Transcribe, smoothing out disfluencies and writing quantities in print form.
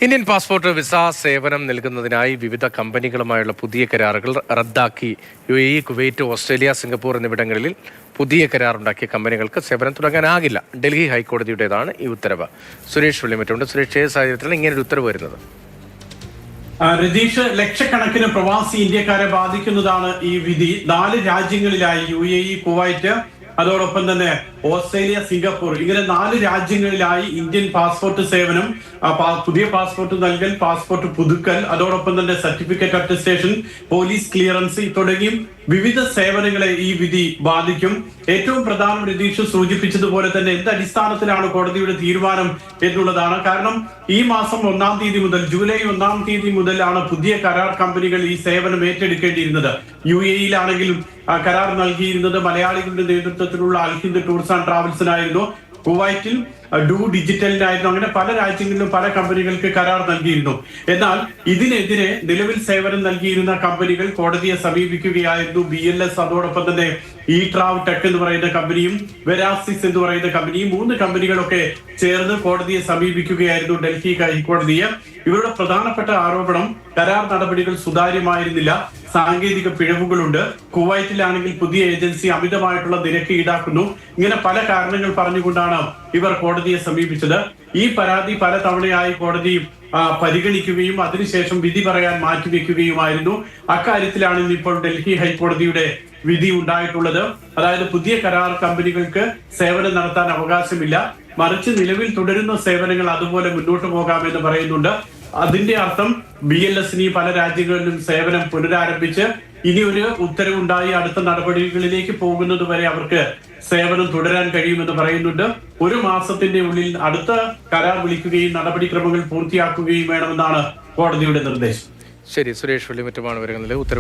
Indian passport visa സേവനം നൽകുന്നതിനായി വിവിധ കമ്പനികളുമായുള്ള പുതിയ കരാറുകൾ റദ്ദാക്കി UAE, കുവൈറ്റ്, ഓസ്ട്രേലിയ, സിംഗപ്പൂർ എന്നിവിടങ്ങളിൽ പുതിയ കരാറുണ്ടാക്കിയ കമ്പനികൾക്ക് സേവനം തുടങ്ങാനാകില്ല. ഡൽഹി ഹൈക്കോടതിയുടേതാണ് ഈ ഉത്തരവ്. സുരേഷ് വെള്ളിമറ്റുണ്ട്. സുരേഷ്, ഏത് സാഹചര്യത്തിലാണ് ഇങ്ങനൊരു ഉത്തരവ് വരുന്നത്? രതീഷ്, ലക്ഷക്കണക്കിന് പ്രവാസി ഇന്ത്യക്കാരെ ബാധിക്കുന്നതാണ് ഈ വിധി. 4 രാജ്യങ്ങളിലായി UAE, കുവൈറ്റ്, അതോടൊപ്പം തന്നെ ഓസ്ട്രേലിയ, സിംഗപ്പൂർ, ഇങ്ങനെ 4 രാജ്യങ്ങളിലായി ഇന്ത്യൻ പാസ്പോർട്ട് സേവനം, പുതിയ പാസ്പോർട്ട് നൽകൽ, പാസ്പോർട്ട് പുതുക്കൽ, അതോടൊപ്പം തന്നെ സർട്ടിഫിക്കറ്റ് അറ്റസ്റ്റേഷൻ, പോലീസ് ക്ലിയറൻസ് തുടങ്ങി വിവിധ സേവനങ്ങളെ ഈ വിധി ബാധിക്കും. ഏറ്റവും പ്രധാനം രതീഷ് സൂചിപ്പിച്ചതുപോലെ തന്നെ എന്ത് അടിസ്ഥാനത്തിലാണ് കോടതിയുടെ തീരുമാനം എന്നുള്ളതാണ്. കാരണം ഈ മാസം 1-ാം തീയതി മുതൽ, ജൂലൈ 1-ാം തീയതി മുതലാണ് പുതിയ കരാർ കമ്പനികൾ ഈ സേവനം ഏറ്റെടുക്കേണ്ടിയിരുന്നത്. UAE-യിലാണെങ്കിലും കരാർ നൽകിയിരുന്നത് മലയാളികളുടെ നേതൃത്വത്തിലുള്ള അൽ ഹിന്ദ് ടൂർസ് ആൻഡ് ട്രാവൽസിനായിരുന്നു. കുവൈറ്റിൽ ഡു ഡിജിറ്റലിനായിരുന്നു. അങ്ങനെ പല രാജ്യങ്ങളിലും പല കമ്പനികൾക്ക് കരാർ നൽകിയിരുന്നു. എന്നാൽ ഇതിനെതിരെ നിലവിൽ സേവനം നൽകിയിരുന്ന കമ്പനികൾ കോടതിയെ സമീപിക്കുകയായിരുന്നു. BLS, അതോടൊപ്പം തന്നെ ഇട്രാവ് ടെക് എന്ന് പറയുന്ന കമ്പനിയും വെരാസിസ് എന്ന് പറയുന്ന കമ്പനിയും, 3 കമ്പനികളൊക്കെ ചേർന്ന് കോടതിയെ സമീപിക്കുകയായിരുന്നു, ഡൽഹി ഹൈക്കോടതിയെ. ഇവരുടെ പ്രധാനപ്പെട്ട ആരോപണം കരാർ നടപടികൾ സുതാര്യമായിരുന്നില്ല, സാങ്കേതിക പിഴവുകളുണ്ട്, കുവൈറ്റിലാണെങ്കിൽ പുതിയ ഏജൻസി അമിതമായിട്ടുള്ള നിരക്ക് ഈടാക്കുന്നു. ഇങ്ങനെ പല കാരണങ്ങൾ പറഞ്ഞുകൊണ്ടാണ് ഇവർ കോടതിയെ സമീപിച്ചത്. ഈ പരാതി പല തവണയായി കോടതി പരിഗണിക്കുകയും അതിനുശേഷം വിധി പറയാൻ മാറ്റിവെക്കുകയുമായിരുന്നു. അക്കാര്യത്തിലാണ് ഇന്നിപ്പോൾ ഡൽഹി ഹൈക്കോടതിയുടെ വിധി ഉണ്ടായിട്ടുള്ളത്. അതായത് പുതിയ കരാർ കമ്പനികൾക്ക് സേവനം നടത്താൻ അവകാശമില്ല, മറിച്ച് നിലവിൽ തുടരുന്ന സേവനങ്ങൾ അതുപോലെ മുന്നോട്ട് പോകാമെന്ന് പറയുന്നുണ്ട്. അതിന്റെ അർത്ഥം BLS-ന് പല രാജ്യങ്ങളിലും സേവനം പുനരാരംഭിച്ച് ഇനി ഒരു ഉത്തരവുണ്ടായി അടുത്ത നടപടികളിലേക്ക് പോകുന്നത് വരെ അവർക്ക് സേവനം തുടരാൻ കഴിയുമെന്ന് പറയുന്നുണ്ട്. 1 മാസത്തിന്റെ ഉള്ളിൽ അടുത്ത കരാർ വിളിക്കുകയും നടപടിക്രമങ്ങൾ പൂർത്തിയാക്കുകയും വേണമെന്നാണ് കോടതിയുടെ നിർദ്ദേശം. ശരി, സുരേഷ് വെള്ളിമറ്റുമാണ് വരുന്നത്. ഉത്തരവ്